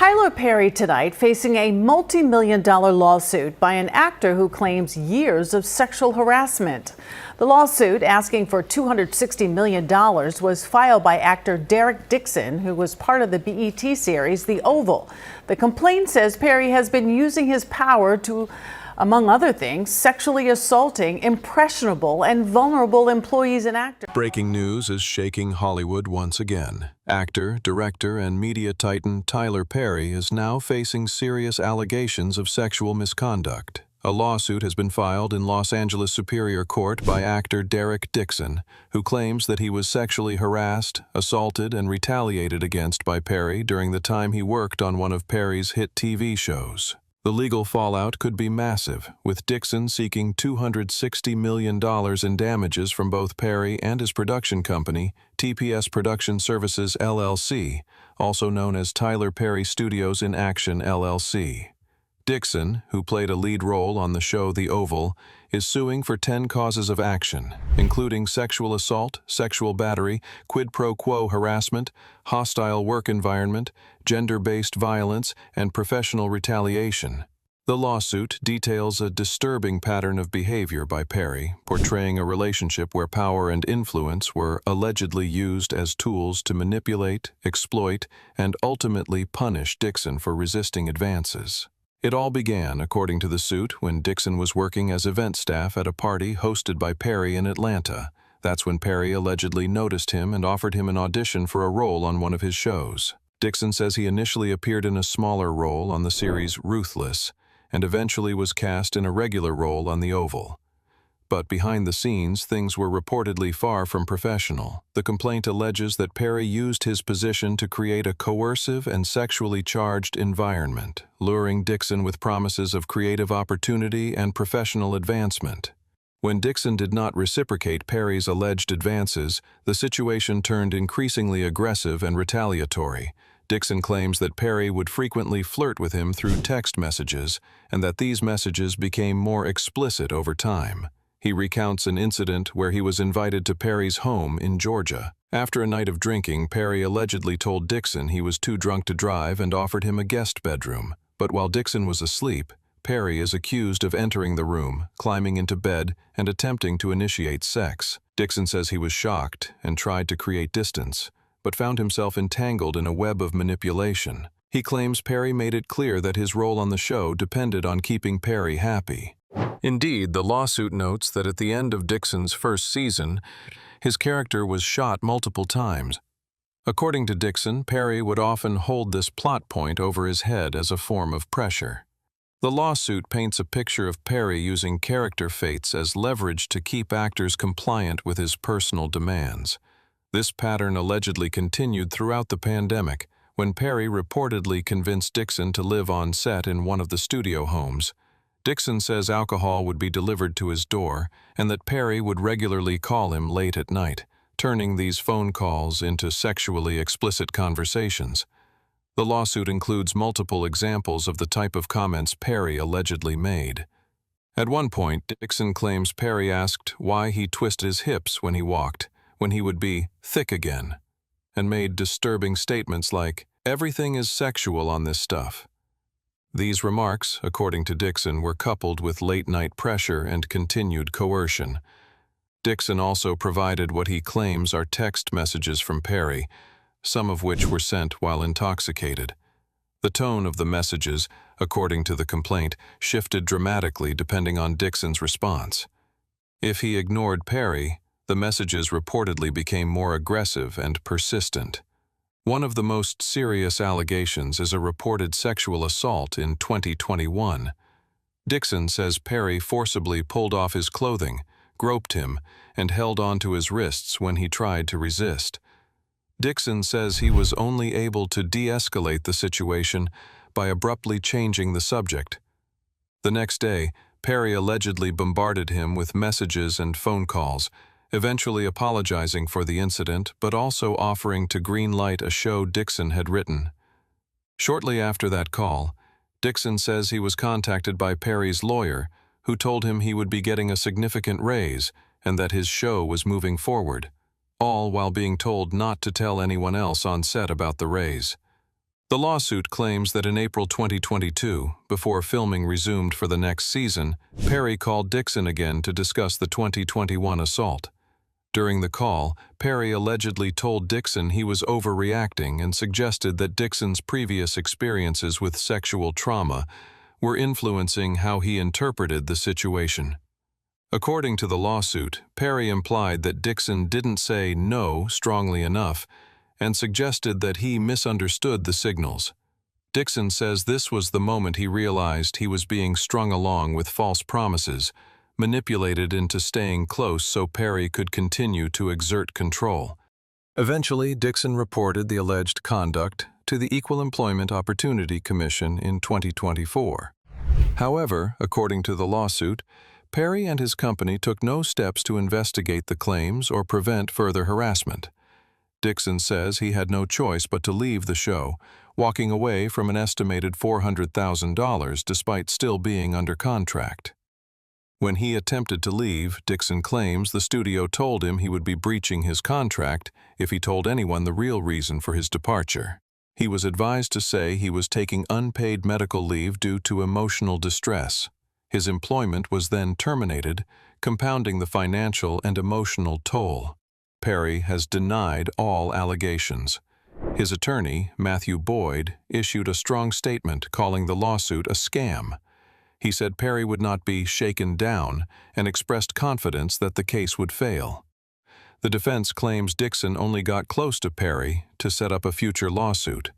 Tyler Perry tonight facing a multi-million-dollar lawsuit by an actor who claims years of sexual harassment. The lawsuit, asking for $260 million, was filed by actor Derek Dixon, who was part of the BET series The Oval. The complaint says Perry has been using his power to, among other things, sexually assaulting impressionable and vulnerable employees and actors. Breaking news is shaking Hollywood once again. Actor, director, and media titan Tyler Perry is now facing serious allegations of sexual misconduct. A lawsuit has been filed in Los Angeles Superior Court by actor Derek Dixon, who claims that he was sexually harassed, assaulted, and retaliated against by Perry during the time he worked on one of Perry's hit TV shows. The legal fallout could be massive, with Dixon seeking $260 million in damages from both Perry and his production company, TPS Production Services LLC, also known as Tyler Perry Studios in Action LLC. Dixon, who played a lead role on the show The Oval, is suing for 10 causes of action, including sexual assault, sexual battery, quid pro quo harassment, hostile work environment, gender-based violence, and professional retaliation. The lawsuit details a disturbing pattern of behavior by Perry, portraying a relationship where power and influence were allegedly used as tools to manipulate, exploit, and ultimately punish Dixon for resisting advances. It all began, according to the suit, when Dixon was working as event staff at a party hosted by Perry in Atlanta. That's when Perry allegedly noticed him and offered him an audition for a role on one of his shows. Dixon says he initially appeared in a smaller role on the series Ruthless, and eventually was cast in a regular role on The Oval. But behind the scenes, things were reportedly far from professional. The complaint alleges that Perry used his position to create a coercive and sexually charged environment, luring Dixon with promises of creative opportunity and professional advancement. When Dixon did not reciprocate Perry's alleged advances, the situation turned increasingly aggressive and retaliatory. Dixon claims that Perry would frequently flirt with him through text messages, and that these messages became more explicit over time. He recounts an incident where he was invited to Perry's home in Georgia. After a night of drinking, Perry allegedly told Dixon he was too drunk to drive and offered him a guest bedroom. But while Dixon was asleep, Perry is accused of entering the room, climbing into bed, and attempting to initiate sex. Dixon says he was shocked and tried to create distance, but found himself entangled in a web of manipulation. He claims Perry made it clear that his role on the show depended on keeping Perry happy. Indeed, the lawsuit notes that at the end of Dixon's first season, his character was shot multiple times. According to Dixon, Perry would often hold this plot point over his head as a form of pressure. The lawsuit paints a picture of Perry using character fates as leverage to keep actors compliant with his personal demands. This pattern allegedly continued throughout the pandemic, when Perry reportedly convinced Dixon to live on set in one of the studio homes. Dixon says alcohol would be delivered to his door and that Perry would regularly call him late at night, turning these phone calls into sexually explicit conversations. The lawsuit includes multiple examples of the type of comments Perry allegedly made. At one point, Dixon claims Perry asked why he twisted his hips when he walked, when he would be thick again, and made disturbing statements like, "Everything is sexual on this stuff." These remarks, according to Dixon, were coupled with late-night pressure and continued coercion. Dixon also provided what he claims are text messages from Perry, some of which were sent while intoxicated. The tone of the messages, according to the complaint, shifted dramatically depending on Dixon's response. If he ignored Perry, the messages reportedly became more aggressive and persistent. One of the most serious allegations is a reported sexual assault in 2021. Dixon says Perry forcibly pulled off his clothing, groped him, and held onto his wrists when he tried to resist. Dixon says he was only able to de-escalate the situation by abruptly changing the subject. The next day, Perry allegedly bombarded him with messages and phone calls, eventually apologizing for the incident but also offering to green-light a show Dixon had written. Shortly after that call, Dixon says he was contacted by Perry's lawyer, who told him he would be getting a significant raise and that his show was moving forward, all while being told not to tell anyone else on set about the raise. The lawsuit claims that in April 2022, before filming resumed for the next season, Perry called Dixon again to discuss the 2021 assault. During the call, Perry allegedly told Dixon he was overreacting and suggested that Dixon's previous experiences with sexual trauma were influencing how he interpreted the situation. According to the lawsuit, Perry implied that Dixon didn't say no strongly enough and suggested that he misunderstood the signals. Dixon says this was the moment he realized he was being strung along with false promises, manipulated into staying close so Perry could continue to exert control. Eventually, Dixon reported the alleged conduct to the Equal Employment Opportunity Commission in 2024. However, according to the lawsuit, Perry and his company took no steps to investigate the claims or prevent further harassment. Dixon says he had no choice but to leave the show, walking away from an estimated $400,000 despite still being under contract. When he attempted to leave, Dixon claims the studio told him he would be breaching his contract if he told anyone the real reason for his departure. He was advised to say he was taking unpaid medical leave due to emotional distress. His employment was then terminated, compounding the financial and emotional toll. Perry has denied all allegations. His attorney, Matthew Boyd, issued a strong statement calling the lawsuit a scam. He said Perry would not be shaken down and expressed confidence that the case would fail. The defense claims Dixon only got close to Perry to set up a future lawsuit.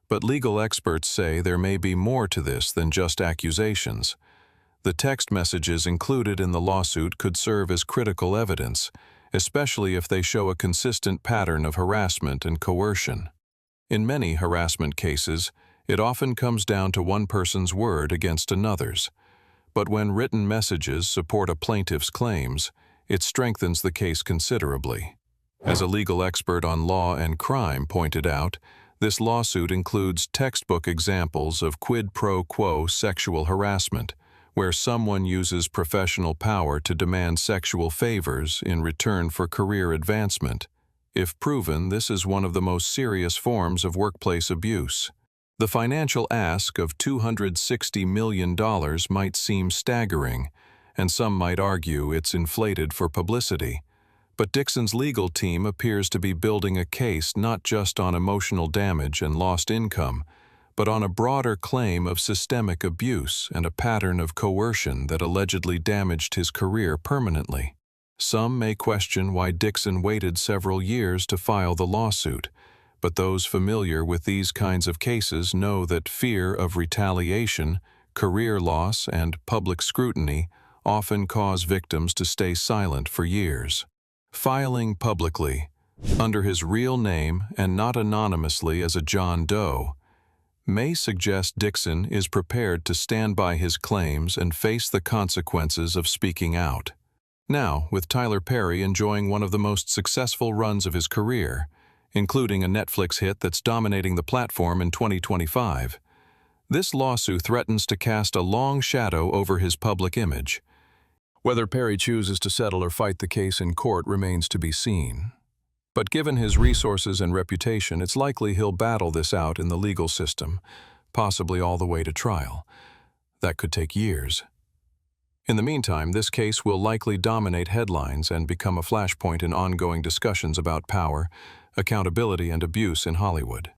But legal experts say there may be more to this than just accusations. The text messages included in the lawsuit could serve as critical evidence, especially if they show a consistent pattern of harassment and coercion. In many harassment cases, it often comes down to one person's word against another's. But when written messages support a plaintiff's claims, it strengthens the case considerably. As a legal expert on law and crime pointed out, this lawsuit includes textbook examples of quid pro quo sexual harassment, where someone uses professional power to demand sexual favors in return for career advancement. If proven, this is one of the most serious forms of workplace abuse. The financial ask of $260 million might seem staggering, and some might argue it's inflated for publicity. But Dixon's legal team appears to be building a case not just on emotional damage and lost income, but on a broader claim of systemic abuse and a pattern of coercion that allegedly damaged his career permanently. Some may question why Dixon waited several years to file the lawsuit, but those familiar with these kinds of cases know that fear of retaliation, career loss, and public scrutiny often cause victims to stay silent for years. Filing publicly, under his real name and not anonymously as a John Doe, may suggest Dixon is prepared to stand by his claims and face the consequences of speaking out. Now, with Tyler Perry enjoying one of the most successful runs of his career, including a Netflix hit that's dominating the platform in 2025, this lawsuit threatens to cast a long shadow over his public image. Whether Perry chooses to settle or fight the case in court remains to be seen. But given his resources and reputation, it's likely he'll battle this out in the legal system, possibly all the way to trial. That could take years. In the meantime, this case will likely dominate headlines and become a flashpoint in ongoing discussions about power, accountability, and abuse in Hollywood.